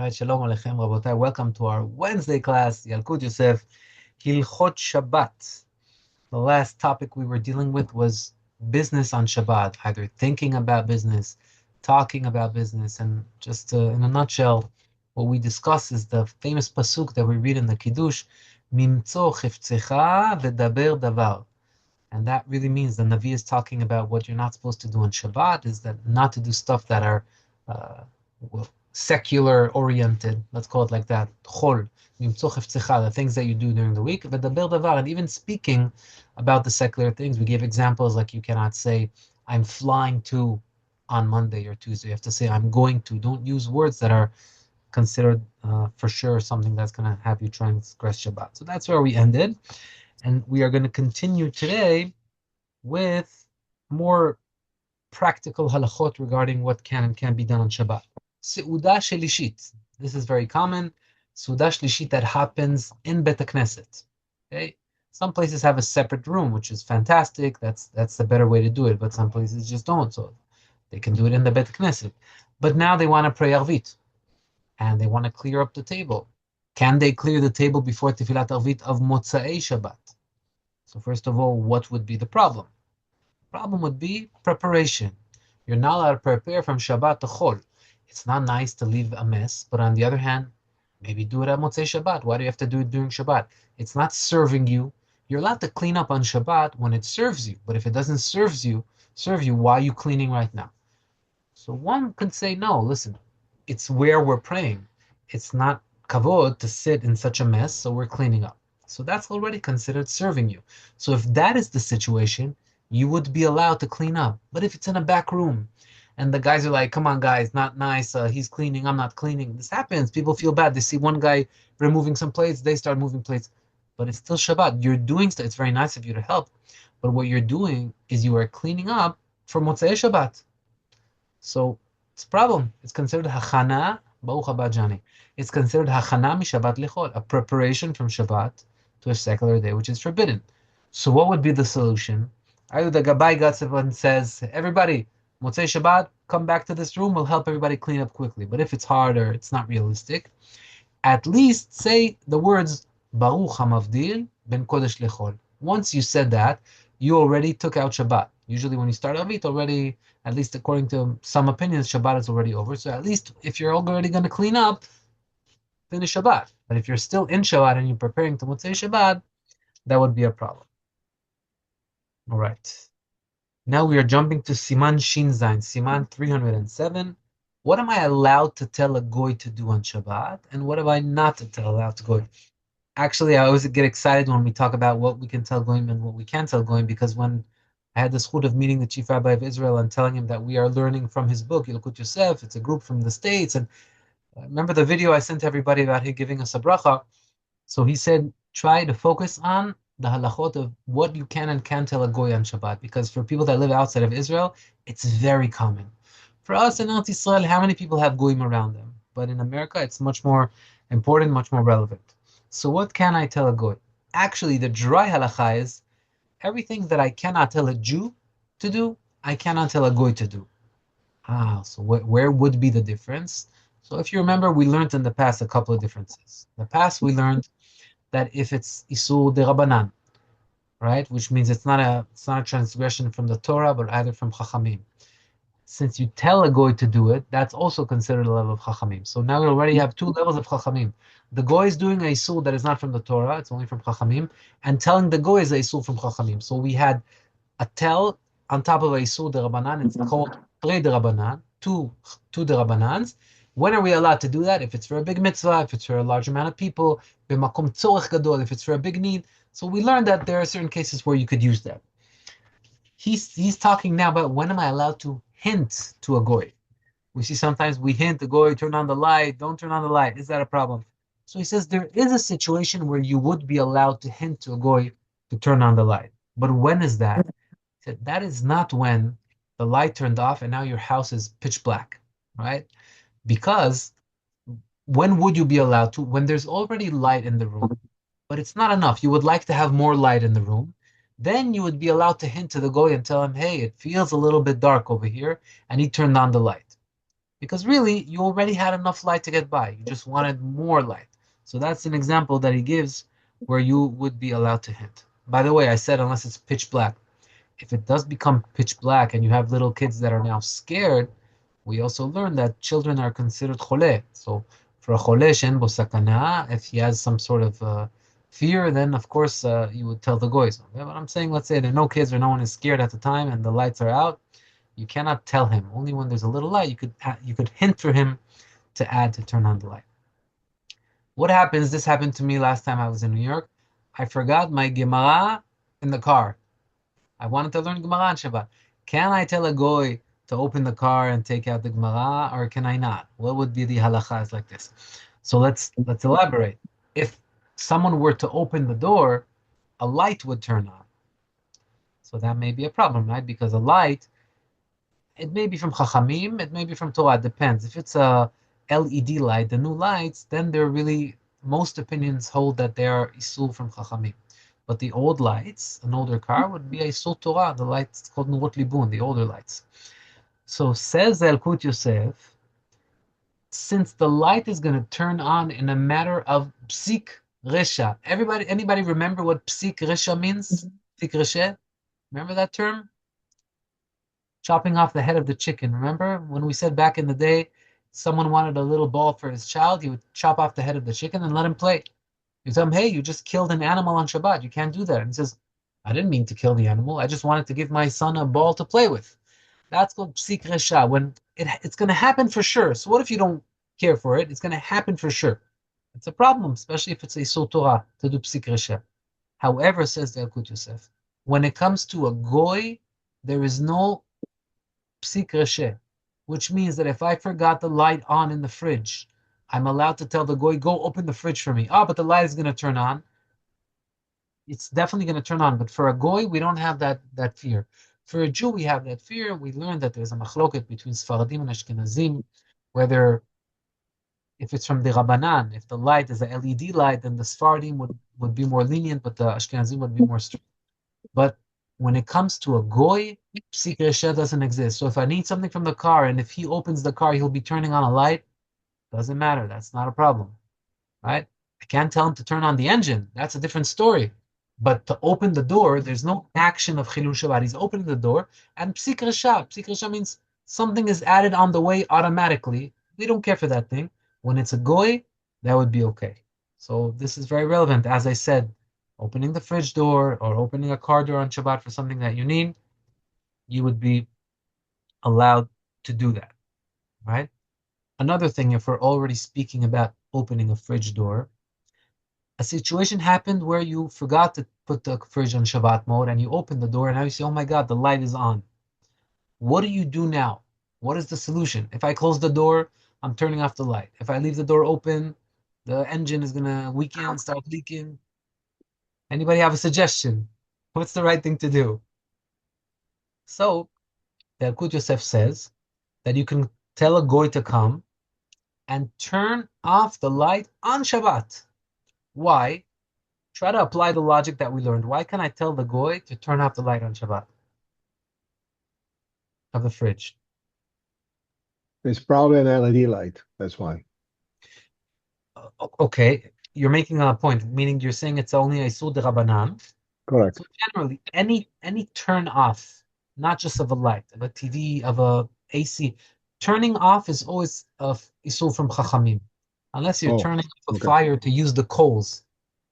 Right, Shalom Aleichem, Rabotai. Welcome to our Wednesday class, Yalkut Yosef, ילקוט Shabbat. The last topic we were dealing with was business on Shabbat, either thinking about business, talking about business, and just in a nutshell, what we discuss is the famous pasuk that we read in the Kiddush, Mimtzo chiftzecha v'daber davar. And that really means the Navi is talking about what you're not supposed to do on Shabbat, is that not to do stuff that are secular oriented, let's call it like that. Chol, the things that you do during the week, and even speaking about the secular things, we give examples like you cannot say, I'm flying to on Monday or Tuesday. You have to say, I'm going to. Don't use words that are considered for sure something that's going to have you transgress Shabbat. So that's where we ended. And we are going to continue today with more practical halachot regarding what can and can't be done on Shabbat. Seuda shelishit. This is very common. Seuda shelishit that happens in Bet Knesset. Okay, some places have a separate room, which is fantastic. That's the better way to do it. But some places just don't, so they can do it in the Bet Knesset. But now they want to pray Arvit, and they want to clear up the table. Can they clear the table before Tefillat Arvit of Motzei Shabbat? So first of all, what would be the problem? The problem would be preparation. You're not allowed to prepare from Shabbat to Chol. It's not nice to leave a mess, but on the other hand, maybe do it at Motzei Shabbat. Why do you have to do it during Shabbat? It's not serving you. You're allowed to clean up on Shabbat when it serves you, but if it doesn't serve you, why are you cleaning right now? So one could say, no, listen, it's where we're praying. It's not kavod to sit in such a mess, so we're cleaning up. So that's already considered serving you. So if that is the situation, you would be allowed to clean up. But if it's in a back room, and the guys are like, come on, guys, not nice. He's cleaning, I'm not cleaning. This happens. People feel bad. They see one guy removing some plates, they start moving plates. But it's still Shabbat. You're doing stuff. It's very nice of you to help. But what you're doing is you are cleaning up for Motzei Shabbat. So it's a problem. It's considered hachana, Baruch haba Jani. It's considered hachana mi Shabbat lichol, a preparation from Shabbat to a secular day, which is forbidden. So what would be the solution? Either the Gabbai gets up and says, everybody, Motzei Shabbat, come back to this room, we'll help everybody clean up quickly. But if it's hard or it's not realistic, at least say the words, Baruch HaMavdil ben Kodesh lechol. Once you said that, you already took out Shabbat. Usually when you start Avit, already, at least according to some opinions, Shabbat is already over. So at least if you're already going to clean up, finish Shabbat. But if you're still in Shabbat and you're preparing to Motzei Shabbat, that would be a problem. All right. Now we are jumping to Siman Shin Zayin, Siman 307. What am I allowed to tell a goy to do on Shabbat, and what am I not allowed to goy? Actually, I always get excited when we talk about what we can tell goyim and what we can't tell goyim, because when I had the schut of meeting the chief rabbi of Israel and telling him that we are learning from his book, Yalkut Yosef, it's a group from the States, and remember the video I sent to everybody about him giving us a bracha. So he said, try to focus on the halachot of what you can and can't tell a goy on Shabbat, because for people that live outside of Israel, it's very common. For us in Eretz Yisrael, how many people have goyim around them? But in America, it's much more important, much more relevant. So what can I tell a goy? Actually, the dry halacha is everything that I cannot tell a Jew to do, I cannot tell a goy to do. So where would be the difference? So if you remember, we learned in the past a couple of differences. In the past, we learned that if it's isur derabanan, right, which means it's not a transgression from the Torah, but either from Chachamim. Since you tell a goy to do it, that's also considered a level of Chachamim. So now we already have two levels of Chachamim. The goy is doing a isur that is not from the Torah; it's only from Chachamim, and telling the goy is a isur from Chachamim. So we had a tell on top of a isur derabanan. It's called tre derabanan, two derabanans. When are we allowed to do that? If it's for a big mitzvah, if it's for a large amount of people, b'makom tzorech gadol, if it's for a big need. So we learned that there are certain cases where you could use that. He's talking now about when am I allowed to hint to a goy. We see sometimes we hint the goy, turn on the light, don't turn on the light. Is that a problem? So he says there is a situation where you would be allowed to hint to a goy to turn on the light. But when is that? He said that is not when the light turned off and now your house is pitch black, right? Because when would you be allowed to? When there's already light in the room, but it's not enough. You would like to have more light in the room. Then you would be allowed to hint to the goy and tell him, hey, it feels a little bit dark over here, and he turned on the light. Because really, you already had enough light to get by. You just wanted more light. So that's an example that he gives where you would be allowed to hint. By the way, I said unless it's pitch black. If it does become pitch black and you have little kids that are now scared, we also learn that children are considered chole. So for a chole shen bo sakana, if he has some sort of fear, then of course you would tell the goys. Okay? But I'm saying, let's say there are no kids or no one is scared at the time and the lights are out, you cannot tell him. Only when there's a little light, you could hint for him to add to turn on the light. What happens? This happened to me last time I was in New York. I forgot my Gemara in the car. I wanted to learn Gemara on Shabbat. Can I tell a goy to open the car and take out the Gemara, or can I not? What would be the halachas like this? So let's elaborate. If someone were to open the door, a light would turn on. So that may be a problem, right? Because a light, it may be from Chachamim, it may be from Torah, it depends. If it's a LED light, the new lights, then they're really, most opinions hold that they are Isul from Chachamim. But the old lights, an older car, would be a Isul Torah, the lights called Nurot Libun, the older lights. So says Yalkut Yosef, since the light is going to turn on in a matter of psik resha. Anybody remember what psik resha means? Psik resha? Remember that term? Chopping off the head of the chicken. Remember when we said back in the day, someone wanted a little ball for his child, he would chop off the head of the chicken and let him play. You tell him, hey, you just killed an animal on Shabbat. You can't do that. And he says, I didn't mean to kill the animal. I just wanted to give my son a ball to play with. That's called psik resha, when it's going to happen for sure. So what if you don't care for it? It's going to happen for sure. It's a problem, especially if it's a Isul Torah to do psik resha. However, says the Yalkut Yosef, when it comes to a goy, there is no psik resha, which means that if I forgot the light on in the fridge, I'm allowed to tell the goy, go open the fridge for me. Oh, but the light is going to turn on. It's definitely going to turn on. But for a goy, we don't have that fear. For a Jew, we have that fear. We learned that there's a machloket between Sfaradim and Ashkenazim, whether if it's from the Rabbanan, if the light is a LED light, then the Sfaradim would be more lenient, but the Ashkenazim would be more strict. But when it comes to a goy, psik resha doesn't exist. So if I need something from the car, and if he opens the car, he'll be turning on a light, doesn't matter. That's not a problem, right? I can't tell him to turn on the engine. That's a different story. But to open the door, there's no action of Chilul Shabbat. He's opening the door, and psik resha. Psik resha means something is added on the way automatically. We don't care for that thing. When it's a goy, that would be okay. So this is very relevant. As I said, opening the fridge door or opening a car door on Shabbat for something that you need, you would be allowed to do that, right? Another thing, if we're already speaking about opening a fridge door, a situation happened where you forgot to put the fridge on Shabbat mode and you open the door and now you say, oh my God, the light is on. What do you do now? What is the solution? If I close the door, I'm turning off the light. If I leave the door open, the engine is going to weaken, start leaking. Anybody have a suggestion? What's the right thing to do? So, the Yalkut Yosef says that you can tell a goy to come and turn off the light on Shabbat. Why? Try to apply the logic that we learned. Why can I tell the goy to turn off the light on Shabbat of the fridge? It's probably an LED light. That's why. Okay, you're making a point, meaning you're saying it's only a Isur de Rabbanan. Correct. So generally, any turn off, not just of a light, of a TV, of a AC, turning off is always a Isur from Chachamim. Unless you're turning off a fire to use the coals.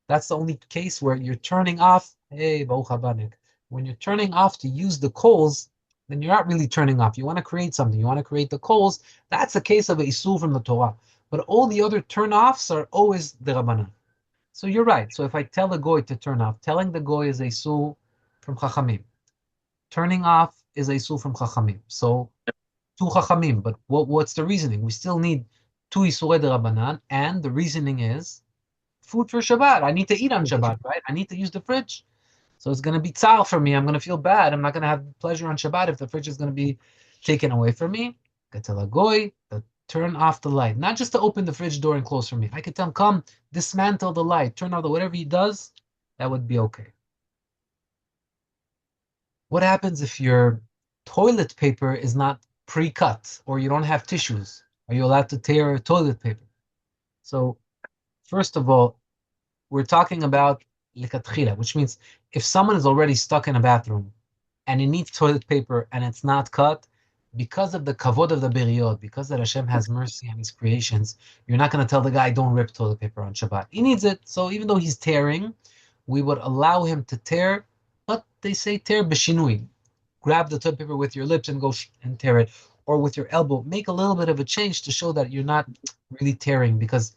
That's the only case where you're turning off, hey, Baruch Habanik. When you're turning off to use the coals, then you're not really turning off. You want to create something. You want to create the coals. That's a case of a Isur from the Torah. But all the other turn-offs are always the Rabbanan. So you're right. So if I tell the goy to turn off, telling the goy is a Isur from Chachamim. Turning off is a Isur from Chachamim. So two Chachamim. But what's the reasoning? We still need two Isurei de Rabbanan. And the reasoning is food for Shabbat. I need to eat on Shabbat, right? I need to use the fridge. So it's going to be tzar for me. I'm going to feel bad. I'm not going to have pleasure on Shabbat if the fridge is going to be taken away from me. I could tell a goy to turn off the light. Not just to open the fridge door and close for me. If I could tell him, come, dismantle the light, turn off whatever he does, that would be okay. What happens if your toilet paper is not pre-cut, or you don't have tissues. Are you allowed to tear toilet paper? So, first of all, we're talking about likatchila, which means if someone is already stuck in a bathroom and it needs toilet paper and it's not cut, because of the kavod of the beriot, because that Hashem has mercy on his creations, you're not going to tell the guy, don't rip toilet paper on Shabbat. He needs it. So even though he's tearing, we would allow him to tear, but they say tear b'shinui. Grab the toilet paper with your lips and go and tear it, or with your elbow. Make a little bit of a change to show that you're not really tearing, because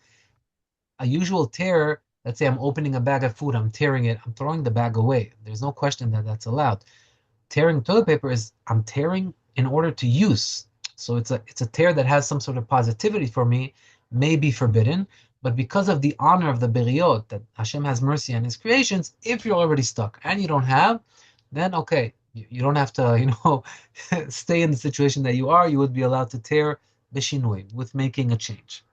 a usual tear, let's say I'm opening a bag of food, I'm tearing it, I'm throwing the bag away. There's no question that that's allowed. Tearing toilet paper is I'm tearing in order to use. So it's a tear that has some sort of positivity for me, may be forbidden, but because of the honor of the beriot, that Hashem has mercy on his creations, if you're already stuck and you don't have, then okay, you don't have to, stay in the situation that you are. You would be allowed to tear b'shinui, with making a change.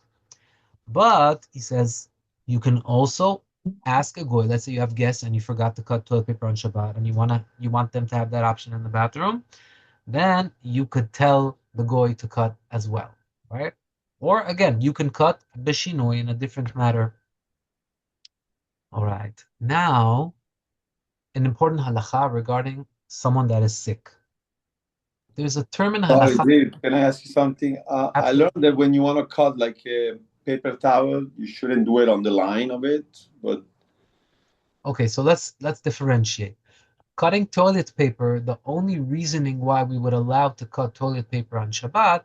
But he says you can also ask a goy. Let's say you have guests and you forgot to cut toilet paper on Shabbat, and you want them to have that option in the bathroom. Then you could tell the goy to cut as well, right? Or again, you can cut b'shinui in a different matter. All right. Now, an important halacha regarding someone that is sick. There's a term in Sorry, halacha. Dave, can I ask you something? I learned that when you want to cut like a paper towel, you shouldn't do it on the line of it, but Okay, so let's differentiate. Cutting toilet paper, the only reasoning why we would allow to cut toilet paper on Shabbat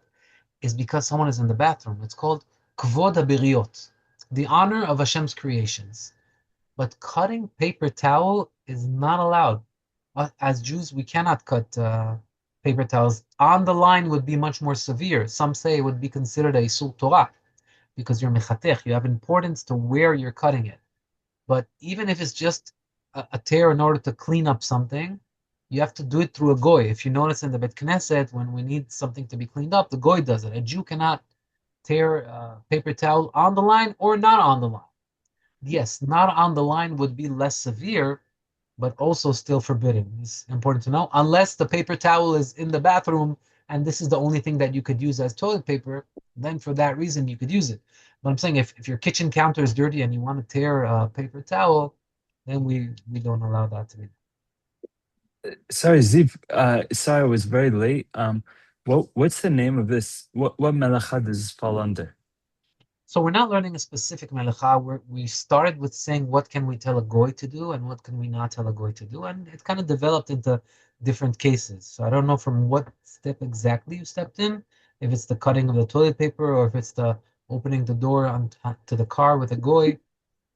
is because someone is in the bathroom. It's called kvod haberiot, the honor of Hashem's creations. But cutting paper towel is not allowed. As Jews, we cannot cut paper towels. On the line would be much more severe. Some say it would be considered a Isur Torah, because you're mechatech, you have importance to where you're cutting it. But even if it's just a tear in order to clean up something, you have to do it through a goy. If you notice in the Bet Knesset, when we need something to be cleaned up, the goy does it. A Jew cannot tear a paper towel on the line or not on the line. Yes, not on the line would be less severe, but also still forbidden. It's important to know. Unless the paper towel is in the bathroom and this is the only thing that you could use as toilet paper, then for that reason you could use it. But I'm saying if your kitchen counter is dirty and you want to tear a paper towel, then we don't allow that to be. Sorry, Ziv. Sorry, I was very late. What's the name of this? What melacha does this fall under? So we're not learning a specific melacha. We started with saying what can we tell a goy to do and what can we not tell a goy to do, and it kind of developed into different cases. So I don't know from what step exactly you stepped in, if it's the cutting of the toilet paper or if it's the opening the door to the car with a goy,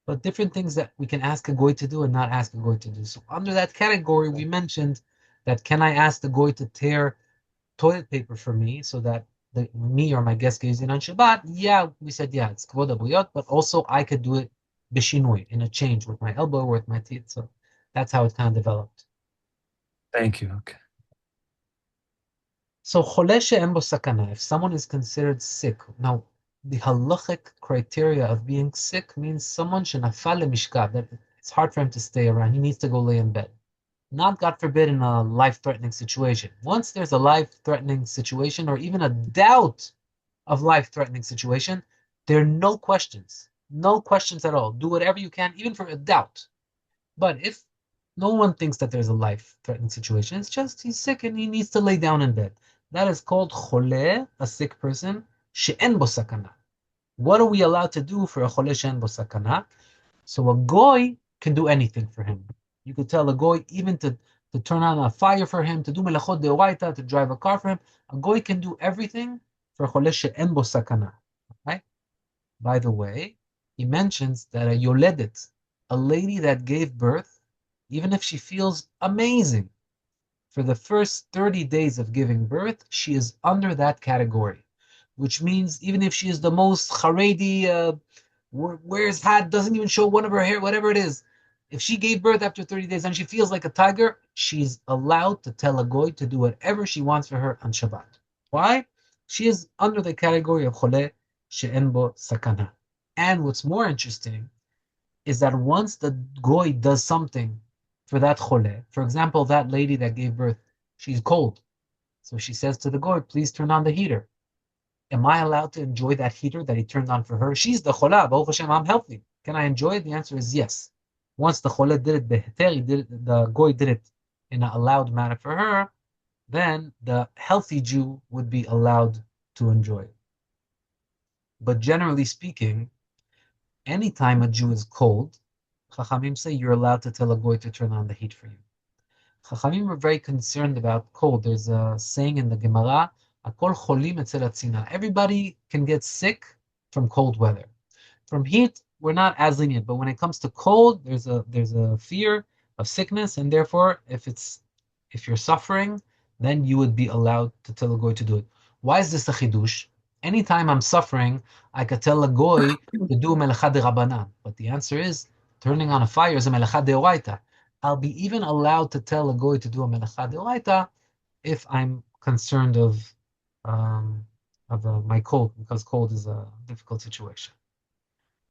but different things that we can ask a goy to do and not ask a goy to do. So under that category, we mentioned that can I ask the goy to tear toilet paper for me so that me or my guest can use it on Shabbat? Yeah, we said, yeah, it's kvod haberiot, but also I could do it b'shinui, in a change with my elbow or with my teeth. So that's how it kind of developed. Thank you. Okay. So chole she'en bo sakana, if someone is considered sick. Now, the halachic criteria of being sick means someone shenafal lemishkav, that it's hard for him to stay around. He needs to go lay in bed. Not, God forbid, in a life-threatening situation. Once there's a life-threatening situation or even a doubt of life-threatening situation, there are no questions. No questions at all. Do whatever you can, even for a doubt. But if no one thinks that there's a life-threatening situation, it's just he's sick and he needs to lay down in bed. That is called chole, a sick person, she'en bo sakana. What are we allowed to do for a chole she'en bo sakana? So a goy can do anything for him. You could tell a goy even to turn on a fire for him, to do melachot deoraita, to drive a car for him. A goy can do everything for chole she'en bo sakana. Right? By the way, he mentions that a yoledet, a lady that gave birth, even if she feels amazing, for the first 30 days of giving birth, she is under that category, which means even if she is the most charedi, wears hat, doesn't even show one of her hair, whatever it is, if she gave birth after 30 days and she feels like a tiger, she's allowed to tell a goy to do whatever she wants for her on Shabbat. Why? She is under the category of chole she'en bo sakana. And what's more interesting is that once the goy does something for that chole, for example, that lady that gave birth, she's cold. So she says to the goy, please turn on the heater. Am I allowed to enjoy that heater that he turned on for her? She's the chola, Baruch Hashem, I'm healthy. Can I enjoy it? The answer is yes. Once the chola did it, the goy did it in an allowed manner for her, then the healthy Jew would be allowed to enjoy it. But generally speaking, anytime a Jew is cold, Chachamim say you're allowed to tell a goy to turn on the heat for you. Chachamim were very concerned about cold. There's a saying in the Gemara, Akol cholim etzel hatzina. Everybody can get sick from cold weather. From heat, we're not as lenient, but when it comes to cold, there's a fear of sickness, and therefore, if you're suffering, then you would be allowed to tell a goy to do it. Why is this a chidush? Anytime I'm suffering, I could tell a goy to do melacha de rabbanan. But the answer is, turning on a fire is a melacha de oraita. I'll be even allowed to tell a goy to do a melacha de oraita if I'm concerned of my cold, because cold is a difficult situation.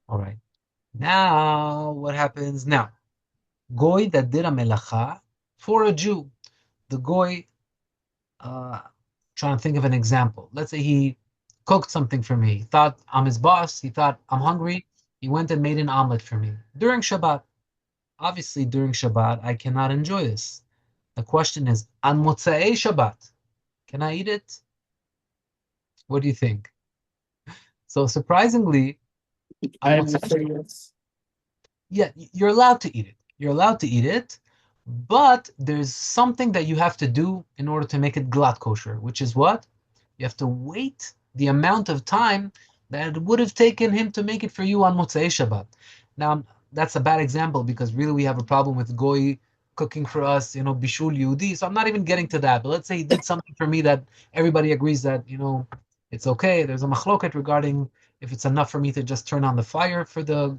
All right. Now, what happens now? Goy that did a melacha for a Jew. The goy, trying to think of an example. Let's say he cooked something for me. He thought I'm his boss. He thought I'm hungry. He went and made an omelet for me during Shabbat. Obviously, during Shabbat, I cannot enjoy this. The question is, on Motzei Shabbat, can I eat it? What do you think? So surprisingly, I would say yes. yeah, you're allowed to eat it. You're allowed to eat it, but there's something that you have to do in order to make it glatt kosher, which is what? You have to wait the amount of time that it would have taken him to make it for you on Motzei Shabbat. Now, that's a bad example because really we have a problem with goy cooking for us, bishul yehudi. So I'm not even getting to that. But let's say he did something for me that everybody agrees that, it's okay. There's a machloket regarding if it's enough for me to just turn on the fire for the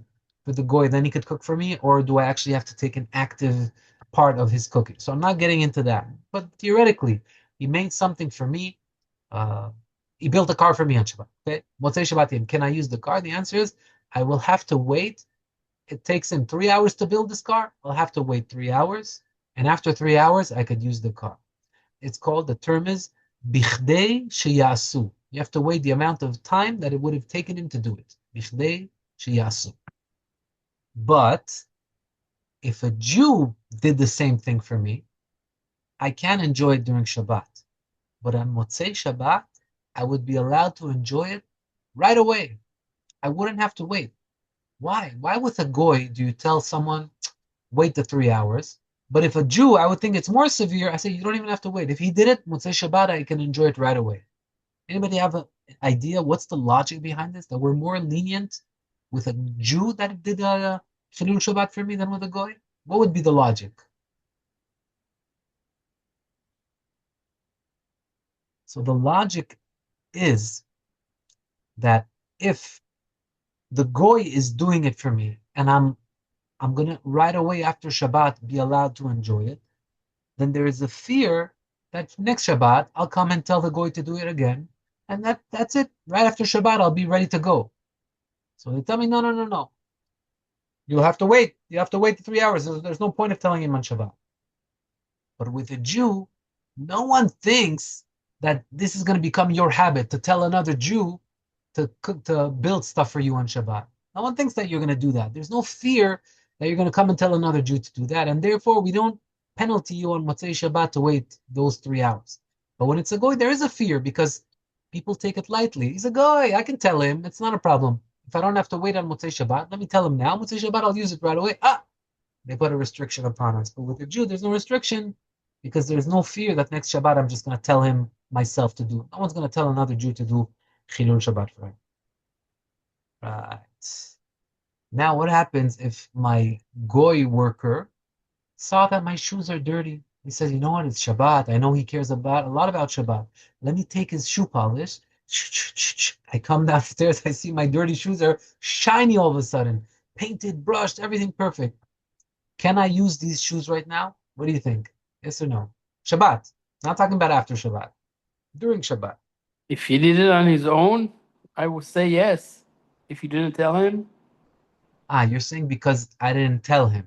goy, then he could cook for me, or do I actually have to take an active part of his cooking? So I'm not getting into that. But theoretically, he made something for me. He built a car for me on Shabbat. Okay, Motzei Shabbatim. Can I use the car? The answer is I will have to wait. It takes him 3 hours to build this car. I'll have to wait 3 hours, and after 3 hours, I could use the car. It's called, the term is bichdei sheyasu. You have to wait the amount of time that it would have taken him to do it. Bichdei sheyasu. But if a Jew did the same thing for me, I can enjoy it during Shabbat. But on Motzei Shabbat, I would be allowed to enjoy it right away. I wouldn't have to wait. Why? Why with a goy do you tell someone, wait the 3 hours? But if a Jew, I would think it's more severe. I say, you don't even have to wait. If he did it, Motzei Shabbat, I can enjoy it right away. Anybody have an idea? What's the logic behind this? That we're more lenient with a Jew that did a Chilul Shabbat for me than with a goy? What would be the logic? So the logic is that if the goy is doing it for me, and I'm gonna right away after Shabbat be allowed to enjoy it, then there is a fear that next Shabbat I'll come and tell the goy to do it again, and that's it. Right after Shabbat I'll be ready to go. So they tell me, no. You'll have to wait. You have to wait the 3 hours. There's no point of telling him on Shabbat. But with a Jew, no one thinks that this is going to become your habit to tell another Jew to cook, to build stuff for you on Shabbat. No one thinks that you're going to do that. There's no fear that you're going to come and tell another Jew to do that, and therefore we don't penalty you on Motzei Shabbat to wait those 3 hours. But when it's a goy, there is a fear because people take it lightly. He's a goy. I can tell him. It's not a problem. If I don't have to wait on Motzei Shabbat, let me tell him now. Motzei Shabbat, I'll use it right away. They put a restriction upon us. But with a Jew, there's no restriction because there's no fear that next Shabbat I'm just going to tell him myself to do. No one's going to tell another Jew to do Chilul Shabbat for him. Right. Now what happens if my goy worker saw that my shoes are dirty? He says, you know what, it's Shabbat. I know he cares a lot about Shabbat. Let me take his shoe polish. I come downstairs, I see my dirty shoes are shiny all of a sudden. Painted, brushed, everything perfect. Can I use these shoes right now? What do you think? Yes or no? Shabbat. Not talking about after Shabbat. During Shabbat. If he did it on his own, I would say yes. If you didn't tell him. You're saying because I didn't tell him.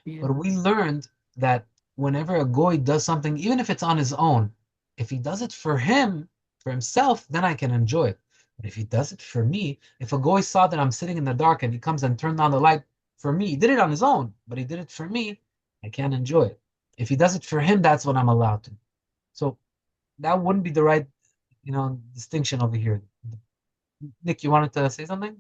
Yeah. But we learned that whenever a goy does something, even if it's on his own, If he does it for him, for himself, then I can enjoy it. But if he does it for me, if a goy saw that I'm sitting in the dark and he comes and turned on the light for me, he did it on his own, but he did it for me, I can't enjoy it. If he does it for him, that's what I'm allowed to. So that wouldn't be the right, distinction over here. Nick, you wanted to say something?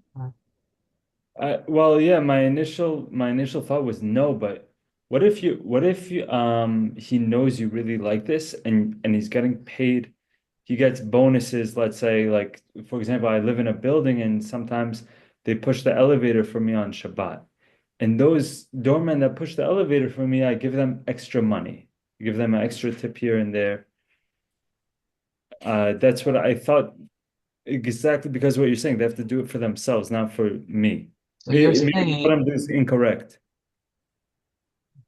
Well, yeah, my initial thought was no, but what if he knows you really like this and he's getting paid, he gets bonuses, let's say, like, for example, I live in a building and sometimes they push the elevator for me on Shabbat. And those doormen that push the elevator for me, I give them extra money. I give them an extra tip here and there. That's what I thought, exactly because of what you're saying. They have to do it for themselves, not for me. So you're Maybe saying what I'm doing is incorrect.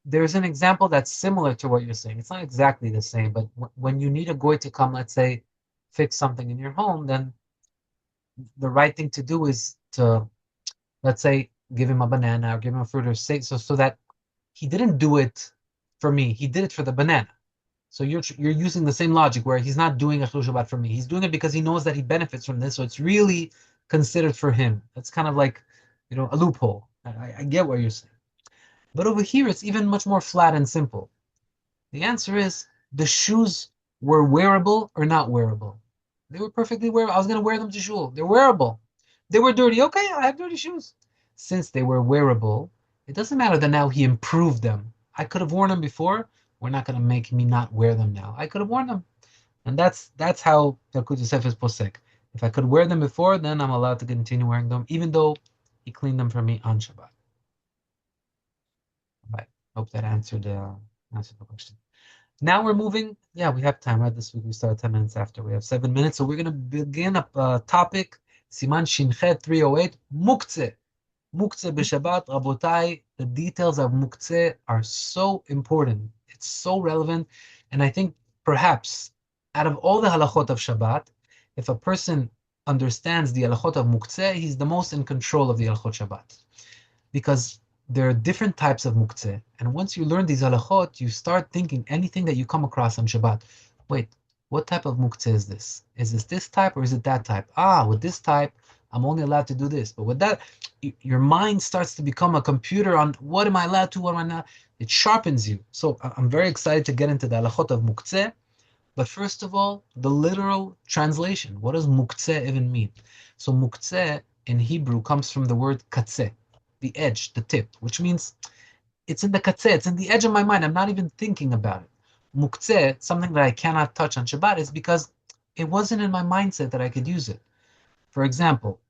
there's an example that's similar to what you're saying. It's not exactly the same, but when you need a goy to come, let's say, fix something in your home, then the right thing to do is to, let's say, give him a banana or give him a fruit or say so that he didn't do it for me. He did it for the banana. So you're using the same logic where he's not doing a chilul Shabbat for me. He's doing it because he knows that he benefits from this. So it's really considered for him. That's kind of like, a loophole. I get what you're saying. But over here, it's even much more flat and simple. The answer is the shoes were wearable or not wearable. They were perfectly wearable. I was going to wear them to shul. They're wearable. They were dirty. Okay, I have dirty shoes. Since they were wearable, it doesn't matter that now he improved them. I could have worn them before. We're not going to make me not wear them now. I could have worn them. And that's how Yalkut Yosef is posek. If I could wear them before, then I'm allowed to continue wearing them, even though he cleaned them for me on Shabbat. Right. Hope that answered the question. Now we're moving. Yeah, we have time, right? This week we started 10 minutes after. We have 7 minutes. So we're going to begin a topic, Siman Shinchet 308, Muktzeh. Muktzeh b'Shabbat, Rabotai. The details of Muktzeh are so important. It's so relevant. And I think perhaps out of all the halachot of Shabbat, if a person understands the halachot of Muktzeh, he's the most in control of the halachot Shabbat. Because there are different types of muktzeh. And once you learn these halachot, you start thinking anything that you come across on Shabbat. Wait, what type of muktzeh is this? Is this type or is it that type? With this type, I'm only allowed to do this. But with that, your mind starts to become a computer on what am I allowed to, what am I not? It sharpens you. So I'm very excited to get into the halachot of muktzeh. But first of all, the literal translation. What does muktzeh even mean? So muktzeh in Hebrew comes from the word katzeh, the edge, the tip, which means it's in the katzeh, it's in the edge of my mind. I'm not even thinking about it. Muktzeh, something that I cannot touch on Shabbat, is because it wasn't in my mindset that I could use it. For example,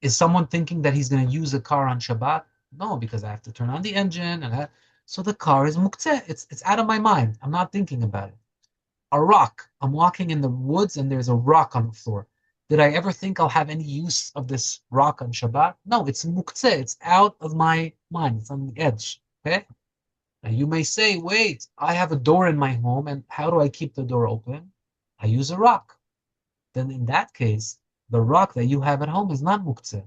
is someone thinking that he's going to use a car on Shabbat? No, because I have to turn on the engine, so the car is muktzeh. It's out of my mind. I'm not thinking about it. A rock. I'm walking in the woods and there's a rock on the floor. Did I ever think I'll have any use of this rock on Shabbat? No, it's muktzeh. It's out of my mind. It's on the edge. Okay? Now you may say, wait, I have a door in my home, and how do I keep the door open? I use a rock. Then in that case, the rock that you have at home is not muktzeh,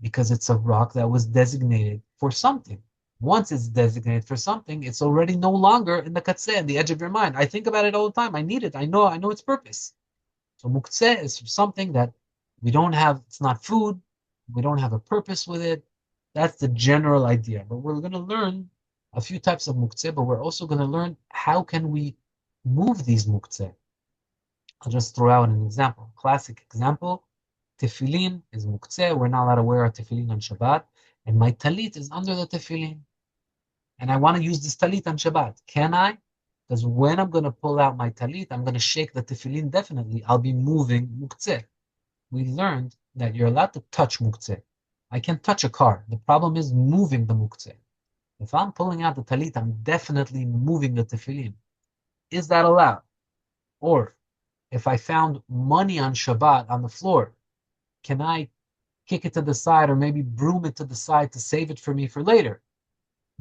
because it's a rock that was designated for something. Once it's designated for something, it's already no longer in the katzeh, in the edge of your mind. I think about it all the time. I need it. I know its purpose. So muktzeh is something that we don't have, it's not food, we don't have a purpose with it. That's the general idea. But we're going to learn a few types of muktzeh, but we're also going to learn how can we move these muktzeh. I'll just throw out an example. Classic example, tefillin is muktzeh. We're not allowed to wear our tefillin on Shabbat. And my talit is under the tefillin. And I want to use this talit on Shabbat. Can I? Because when I'm going to pull out my talit, I'm going to shake the tefillin definitely. I'll be moving muktzeh. We learned that you're allowed to touch muktzeh. I can touch a car. The problem is moving the muktzeh. If I'm pulling out the talit, I'm definitely moving the tefillin. Is that allowed? Or if I found money on Shabbat on the floor, can I kick it to the side or maybe broom it to the side to save it for me for later?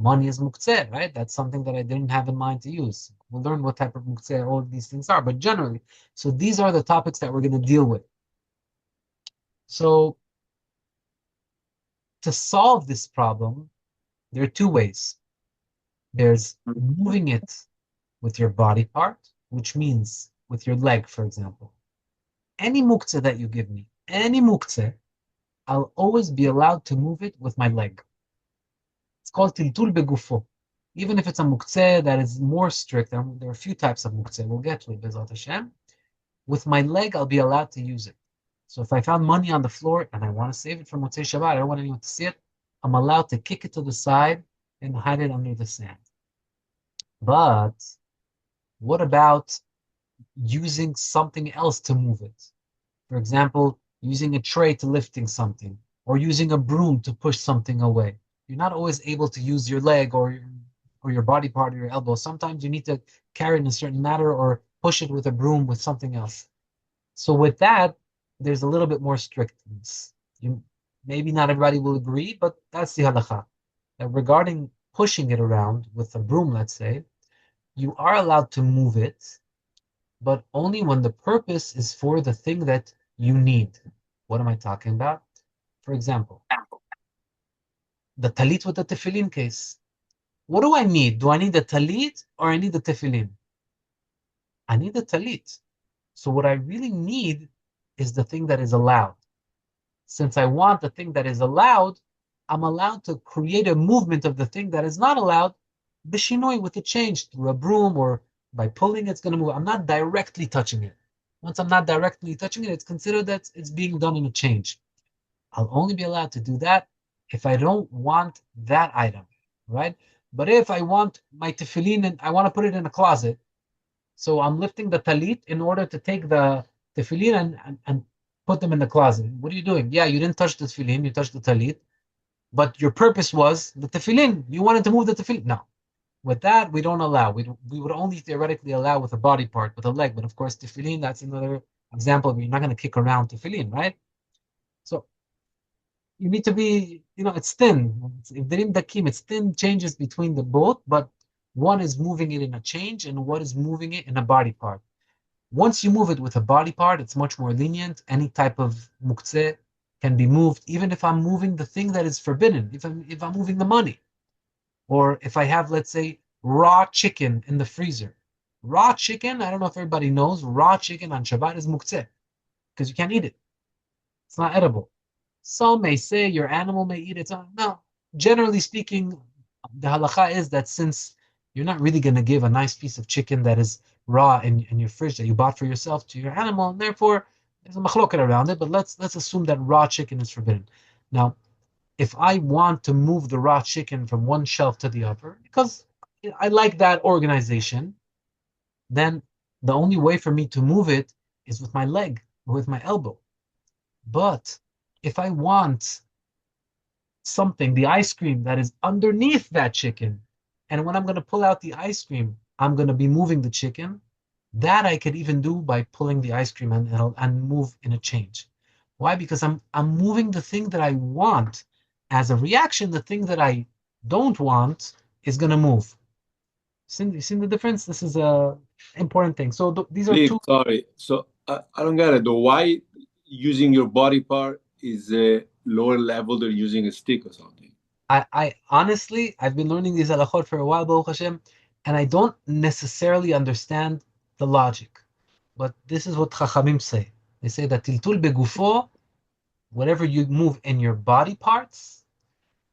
Money is muktzeh, right? That's something that I didn't have in mind to use. We'll learn what type of muktzeh all of these things are, but generally, so these are the topics that we're going to deal with. So to solve this problem, there are two ways. There's moving it with your body part, which means with your leg, for example. Any muktzeh that you give me, any muktzeh, I'll always be allowed to move it with my leg. It's called tiltul begufo. Even if it's a muktzeh that is more strict, there are a few types of muktzeh, we'll get to it, Bezrat Hashem. With my leg, I'll be allowed to use it. So if I found money on the floor and I want to save it for Motzei Shabbat, I don't want anyone to see it, I'm allowed to kick it to the side and hide it under the sand. But what about using something else to move it? For example, using a tray to lifting something, or using a broom to push something away. You're not always able to use your leg or your body part or your elbow. Sometimes you need to carry it in a certain manner or push it with a broom with something else. So with that, there's a little bit more strictness. Maybe not everybody will agree, but that's the halakha. That regarding pushing it around with a broom, let's say, you are allowed to move it, but only when the purpose is for the thing that you need. What am I talking about? For example, the talit with the tefillin case. What do I need? Do I need the talit or I need the tefillin? I need the talit. So what I really need is the thing that is allowed. Since I want the thing that is allowed, I'm allowed to create a movement of the thing that is not allowed, b'shinoi, with a change through a broom or by pulling it's going to move. I'm not directly touching it. Once I'm not directly touching it, it's considered that it's being done in a change. I'll only be allowed to do that if I don't want that item, right? But if I want my tefillin and I want to put it in a closet, so I'm lifting the talit in order to take the tefillin and put them in the closet. What are you doing? Yeah, you didn't touch the tefillin, you touched the talit, but your purpose was the tefillin. You wanted to move the tefillin. No. With that, we don't allow. We would only theoretically allow with a body part, with a leg. But of course, tefillin, that's another example where you're not going to kick around tefillin, right? So you need to be, it's thin. It's thin changes between the both, but one is moving it in a change and one is moving it in a body part. Once you move it with a body part, it's much more lenient. Any type of muktzeh can be moved, even if I'm moving the thing that is forbidden, if I'm moving the money. Or if I have, let's say, raw chicken in the freezer. Raw chicken, I don't know if everybody knows, raw chicken on Shabbat is muktzeh, because you can't eat it. It's not edible. Some may say your animal may eat it. No. Generally speaking, the halakha is that since you're not really going to give a nice piece of chicken that is raw in your fridge that you bought for yourself to your animal, and therefore there's a machloket around it, but let's assume that raw chicken is forbidden. Now, if I want to move the raw chicken from one shelf to the other, because I like that organization, then the only way for me to move it is with my leg or with my elbow. But if I want something, the ice cream that is underneath that chicken, and when I'm going to pull out the ice cream, I'm going to be moving the chicken, that I could even do by pulling the ice cream and move in a change. Why? Because I'm moving the thing that I want. As a reaction, the thing that I don't want is going to move. You see the difference? This is a important thing. So these are two. Sorry. So I don't get it. Why using your body part is a lower level than using a stick or something? I honestly, I've been learning these halachot for a while, Baruch Hashem, and I don't necessarily understand the logic. But this is what Chachamim say. They say that tiltul begufo, whatever you move in your body parts,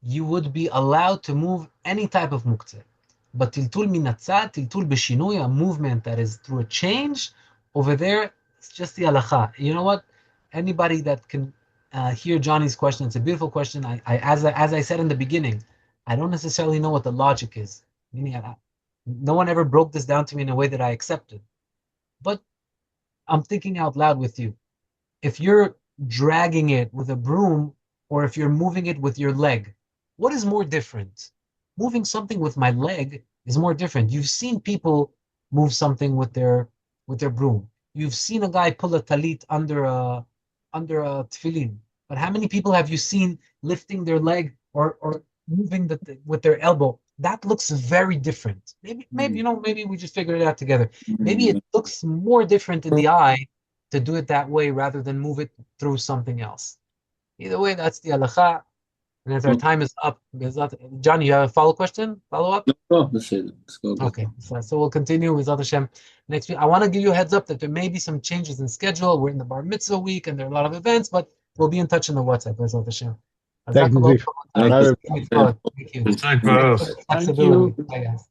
you would be allowed to move any type of muktzeh. But tiltul minatzad, tiltul b'shinui, a movement that is through a change, over there, it's just the halakha. You know what? Anybody that can hear Johnny's question, it's a beautiful question. As I said in the beginning, I don't necessarily know what the logic is. Meaning, no one ever broke this down to me in a way that I accepted. But I'm thinking out loud with you. If you're dragging it with a broom, or if you're moving it with your leg, what is more different? Moving something with my leg is more different. You've seen people move something with their broom. You've seen a guy pull a talit under a tefillin. But how many people have you seen lifting their leg or moving with their elbow? That looks very different. Maybe we just figured it out together. Maybe it looks more different in the eye to do it that way rather than move it through something else. Either way, that's the halakha. And as our time is up, John, you have a follow up? No, that's it. Let's go. Okay, so we'll continue with Hashem next week. I want to give you a heads up that there may be some changes in schedule. We're in the Bar Mitzvah week, and there are a lot of events, but we'll be in touch in the WhatsApp. Hashem. Thank you. Thank you. Thank you. Bye, guys.